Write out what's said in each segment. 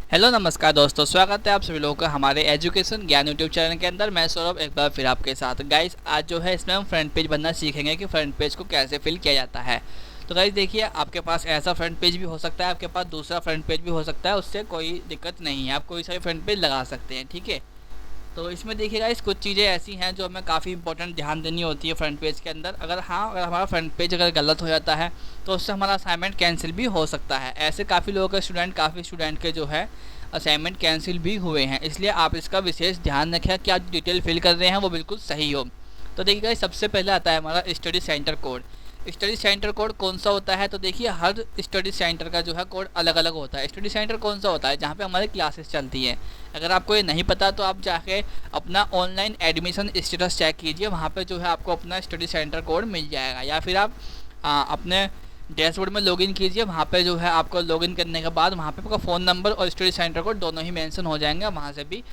Hello नमस्कार दोस्तों, स्वागत है आप सभी लोगों का हमारे एजुकेशन ज्ञान यूट्यूब चैनल के अंदर। मैं सौरभ एक बार फिर आपके साथ। गाइस आज जो है इसमें हम फ्रंट पेज बनना सीखेंगे कि फ्रंट पेज को कैसे फिल किया जाता है। तो गाइस देखिए, आपके पास ऐसा फ्रंट पेज भी हो सकता है, आपके पास दूसरा फ्रंट पेज भी हो सकता है, उससे कोई दिक्कत नहीं है, आप कोई सा भी फ्रंट पेज लगा सकते हैं, ठीक है। तो इसमें देखिएगा, इस कुछ चीज़ें ऐसी हैं जो हमें काफ़ी इंपॉर्टेंट ध्यान देनी होती है फ्रंट पेज के अंदर। अगर हमारा फ्रंट पेज अगर गलत हो जाता है तो उससे हमारा असाइनमेंट कैंसिल भी हो सकता है। ऐसे काफ़ी लोगों के काफ़ी स्टूडेंट के जो है असाइनमेंट कैंसिल भी हुए हैं, इसलिए आप इसका विशेष ध्यान रखें कि आप डिटेल फिल कर रहे हैं वो बिल्कुल सही हो। तो देखिएगा, सबसे पहले आता है हमारा study centre code. Study centre code कौन सा होता है? तो देखिए, हर स्टडी सेंटर का जो है कोड अलग अलग होता है। स्टडी सेंटर कौन सा होता है? जहाँ पे हमारी क्लासेस चलती हैं। अगर आपको ये नहीं पता तो आप जाके अपना ऑनलाइन एडमिशन स्टेटस चेक कीजिए, वहाँ पे जो है आपको अपना स्टडी सेंटर कोड मिल जाएगा। या फिर आप अपने डैशबोर्ड में लॉगिन कीजिए, वहाँ पे जो है आपको लॉगिन करने के बाद वहाँ पे आपका फ़ोन नंबर और स्टडी सेंटर कोड दोनों ही मेंशन हो जाएंगे, वहाँ से भी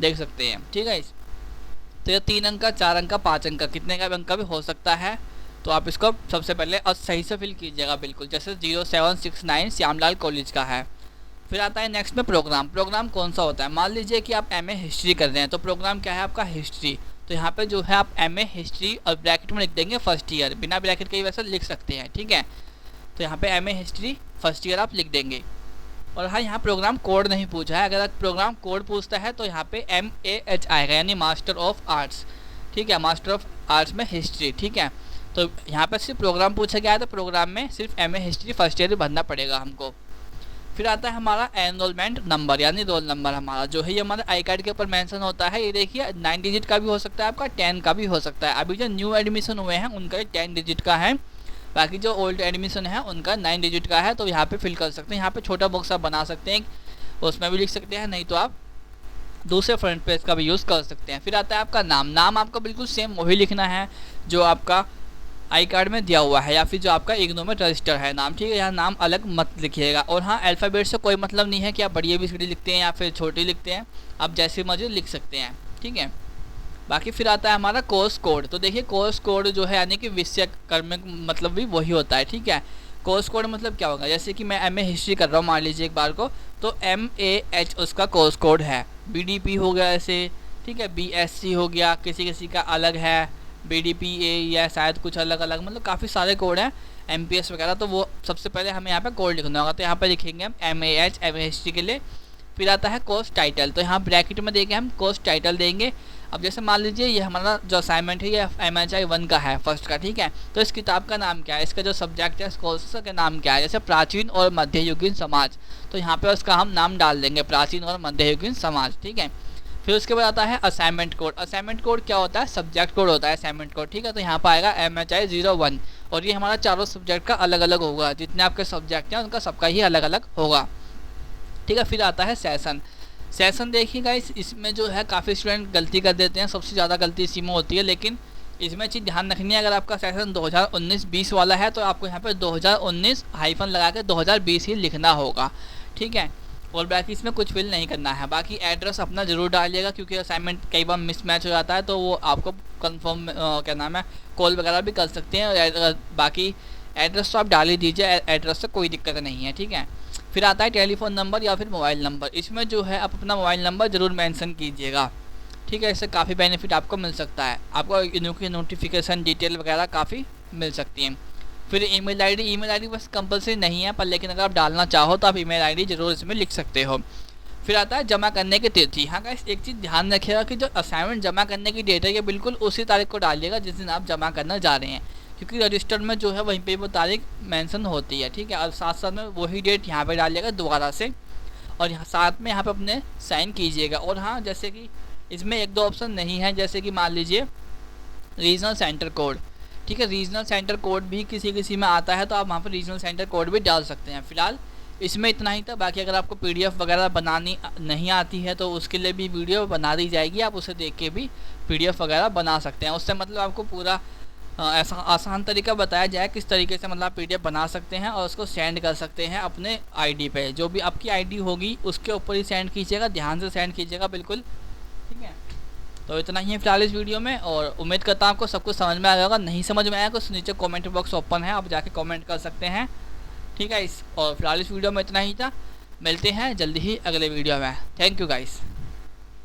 देख सकते हैं, ठीक है। तो ये 3 अंक का, 4 अंक का, 5 अंक का, कितने का अंक का भी हो सकता है। तो आप इसको सबसे पहले और सही से फिल कीजिएगा बिल्कुल, जैसे 0769 श्यामलाल कॉलेज का है। फिर आता है नेक्स्ट में प्रोग्राम। प्रोग्राम कौन सा होता है? मान लीजिए कि आप एमए हिस्ट्री कर रहे हैं, तो प्रोग्राम क्या है आपका? हिस्ट्री। तो यहाँ पे जो है आप एमए हिस्ट्री और ब्रैकेट में लिख देंगे फर्स्ट ईयर, बिना ब्रैकेट के ही वैसे लिख सकते हैं, ठीक है। तो यहाँ पे एमए हिस्ट्री फर्स्ट ईयर आप लिख देंगे। और हाँ, यहाँ प्रोग्राम कोड नहीं पूछा है। अगर प्रोग्राम कोड पूछता है तो यहाँ पे MAH आएगा, यानी मास्टर ऑफ आर्ट्स, ठीक है। मास्टर ऑफ आर्ट्स में हिस्ट्री, ठीक है। तो यहाँ पर सिर्फ प्रोग्राम पूछा गया है, तो प्रोग्राम में सिर्फ एमए हिस्ट्री फर्स्ट ईयर भरना पड़ेगा हमको। फिर आता है हमारा एनरोलमेंट नंबर, यानी रोल नंबर हमारा जो है, ये हमारे आई कार्ड के ऊपर मेंशन होता है। ये देखिए 9 डिजिट का भी हो सकता है आपका, 10 का भी हो सकता है। अभी जो न्यू एडमिशन हुए हैं उनका 10 डिजिट का है, बाकी जो ओल्ड एडमिशन है उनका 9 डिजिट का है। तो यहाँ पे फिल कर सकते हैं। यहाँ पे छोटा बॉक्स आप बना सकते हैं, उसमें भी लिख सकते हैं, नहीं तो आप दूसरे फ्रंट पेज का भी यूज़ कर सकते हैं। फिर आता है आपका नाम। नाम आपका बिल्कुल सेम वही लिखना है जो आपका आई कार्ड में दिया हुआ है, या फिर जो आपका इग्नू में रजिस्टर है नाम, ठीक है। यहाँ नाम अलग मत लिखिएगा। और हाँ, अल्फ़ाबेट से कोई मतलब नहीं है कि आप बड़ी ABCD लिखते हैं या फिर छोटी लिखते हैं, आप जैसे मर्जी लिख सकते हैं, ठीक है। बाकी फिर आता है हमारा कोर्स कोड। तो देखिए, कोर्स कोड जो है यानी कि विषय कर्म मतलब भी वही होता है, ठीक है। कोर्स कोड मतलब क्या होगा? जैसे कि मैं MA हिस्ट्री कर रहा हूँ मान लीजिए एक बार को, तो MAH उसका कोर्स कोड है। BDP हो गया ऐसे, ठीक है। BSc हो गया, किसी किसी का अलग है, BDPA या शायद कुछ अलग अलग, मतलब काफ़ी सारे कोड हैं, MPS वगैरह। तो वो सबसे पहले हमें यहाँ पे कोड लिखना होगा, तो यहाँ पे लिखेंगे हम MAH MA हिस्ट्री के लिए। फिर आता है कोर्स टाइटल, तो यहाँ ब्रैकेट में देके हम कोर्स टाइटल देंगे। अब जैसे मान लीजिए ये हमारा जो असाइनमेंट है ये MHI 1 का है, फर्स्ट का, ठीक है। तो इस किताब का नाम क्या है, इसका जो सब्जेक्ट है, इस कोर्स का नाम क्या है? जैसे प्राचीन और मध्ययुगीन समाज, तो यहाँ पे उसका हम नाम डाल देंगे, प्राचीन और मध्ययुगीन समाज, ठीक है। फिर उसके बाद आता है असाइनमेंट कोड। असाइनमेंट कोड क्या होता है? सब्जेक्ट कोड होता है असाइनमेंट कोड, ठीक है। तो यहाँ पर आएगा MHI 01, और ये हमारा चारों सब्जेक्ट का अलग अलग होगा, जितने आपके सब्जेक्ट हैं उनका सबका ही अलग अलग होगा, ठीक है। फिर आता है सेशन। सेशन देखिएगा, इसमें जो है काफ़ी स्टूडेंट गलती कर देते हैं, सबसे ज़्यादा गलती इसी में होती है। लेकिन इसमें चीज़ ध्यान रखनी है, अगर आपका सेशन 2019-20 वाला है तो आपको यहाँ पर 2019 हाइफन लगा के 2020 ही लिखना होगा, ठीक है। और बाकी इसमें कुछ फिल नहीं करना है। बाकी एड्रेस अपना ज़रूर डालिएगा, क्योंकि असाइनमेंट कई बार मिसमैच हो जाता है, तो वो आपको कंफर्म क्या नाम है, कॉल वगैरह भी कर सकते हैं। बाकी एड्रेस तो आप डाल ही दीजिए, एड्रेस से कोई दिक्कत नहीं है, ठीक है। फिर आता है टेलीफोन नंबर या फिर मोबाइल नंबर। इसमें जो है आप अपना मोबाइल नंबर ज़रूर मेंशन कीजिएगा, ठीक है। इससे काफ़ी बेनिफिट आपको मिल सकता है, आपको इनकी नोटिफिकेशन डिटेल वगैरह काफ़ी मिल सकती हैं। फिर ईमेल आईडी बस कंपलसरी नहीं है, पर लेकिन अगर आप डालना चाहो तो आप ईमेल आईडी ज़रूर इसमें लिख सकते हो। फिर आता है जमा करने की तिथि। हाँ गाइस, एक चीज़ ध्यान रखिएगा कि जो असाइनमेंट जमा करने की डेट है ये बिल्कुल उसी तारीख को डालिएगा जिस दिन आप जमा करना जा रहे हैं, क्योंकि रजिस्टर में जो है वहीं पे वो तारीख मेंशन होती है, ठीक है। और साथ साथ में वही डेट यहाँ पे डालिएगा दोबारा से, और यहाँ साथ में यहाँ पे अपने साइन कीजिएगा। और हाँ, जैसे कि इसमें 1-2 ऑप्शन नहीं है, जैसे कि मान लीजिए रीजनल सेंटर कोड, ठीक है। रीजनल सेंटर कोड भी किसी किसी में आता है, तो आप वहाँ पर रीजनल सेंटर कोड भी डाल सकते हैं। फिलहाल इसमें इतना ही था। बाकी अगर आपको PDF वगैरह बनानी नहीं आती है तो उसके लिए भी वीडियो बना दी जाएगी, आप उसे देख के भी PDF वगैरह बना सकते हैं। उससे मतलब आपको पूरा ऐसा आसान तरीका बताया जाए किस तरीके से मतलब आप PDF बना सकते हैं और उसको सेंड कर सकते हैं अपने ID पे। जो भी आपकी ID होगी उसके ऊपर ही सेंड कीजिएगा, ध्यान से सेंड कीजिएगा बिल्कुल, ठीक है। तो इतना ही है फिलहाल इस वीडियो में, और उम्मीद करता हूँ आपको सब कुछ समझ में आ जाएगा। नहीं समझ में आया तो नीचे कमेंट बॉक्स ओपन है, आप जाके कमेंट कर सकते हैं, ठीक है। और फिलहाल इस वीडियो में इतना ही था। मिलते हैं जल्दी ही अगले वीडियो में। Thank you guys.